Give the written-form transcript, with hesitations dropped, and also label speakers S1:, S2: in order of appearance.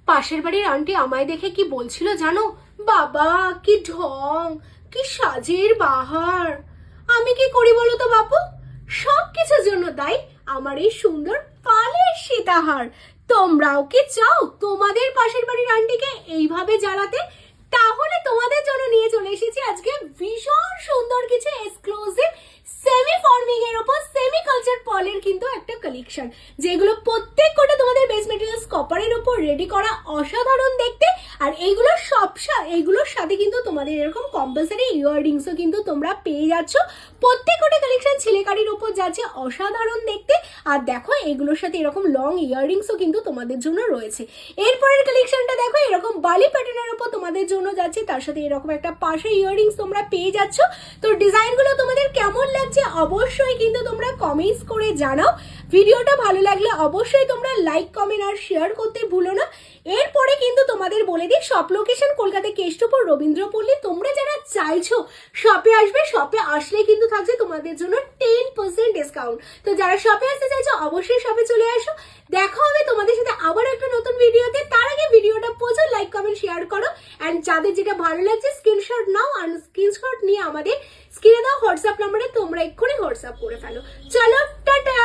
S1: পাশের বাড়ির আন্টি আমায় দেখে কি বলছিল জানো? বাবা কি ঢং, কি সাজের বাহার। আমি কি করি বলো তো বাপু? সব কিছুর জন্য দায়ী আমার এই সুন্দর পালের সীতাহার। তোমরাও কি চাও তোমাদের পাশের বাড়ির আন্টিকে এইভাবে জ্বালাতে? তাহলে তোমাদের জন্য নিয়ে চলে এসেছি আজকে ভীষণ সুন্দর কিছু এক্সক্লুসিভ সেমি ফর্মিং এর উপর সেমি কালচার পলের কিন্তু একটা কালেকশন, যেগুলো প্রত্যেক কোটা তোমাদের বেস মেটেরিয়ালস কপারের উপর রেডি করা, অসাধারণ দেখতে। আর এইগুলোর সাথে কিন্তু তোমাদের এরকম কম্পালসারি ইয়াররিংসও কিন্তু তোমরা পেয়ে যাচ্ছ। প্রত্যেক কোটা কালেকশন ছিলেকারির উপর যাচ্ছে, অসাধারণ দেখতে। আর দেখো এগুলোর সাথে এরকম লং ইয়াররিংসও কিন্তু তোমাদের জন্য রয়েছে। এরপরের কালেকশনটা দেখো, এরকম বালি প্যাটার্নের উপর তোমাদের জন্য যাচ্ছে, তার সাথে এরকম একটা পাশে ইয়াররিংস তোমরা পেয়ে যাচ্ছ। তো ডিজাইনগুলো তোমাদের কেমন লাগছে অবশ্যই কিন্তু তোমরা কমেন্টস করে জানাও। ভিডিওটা ভালো লাগলে অবশ্যই তোমরা লাইক, কমেন্ট আর শেয়ার করতে ভুলো না। এরপরে কিন্তু তোমাদের বলে দিই, শপ লোকেশন কলকাতা কেষ্টপুর রবীন্দ্রপল্লী। তোমরা যারা চাইছো শপে আসবে, শপে আসলে কিন্তু থাকছে তোমাদের জন্য 10% ডিসকাউন্ট। তো যারা শপে আসতে চাইছো অবশ্যই শপে চলে আসো। দেখা হবে তোমাদের সাথে আবার একটা নতুন ভিডিওতে। তার আগে ভিডিওটা প্রচুর লাইক, কমেন্ট, শেয়ার করো। অ্যান্ড যাদের যেটা ভালো লাগছে স্ক্রিনশট নাও, আর স্ক্রিনশট নিয়ে আমাদের স্ক্রিনে দাও হোয়াটসঅ্যাপ নাম্বারে তোমরা এক্ষুনি হোয়াটসঅ্যাপ করে ফেলো। চলো টাটা।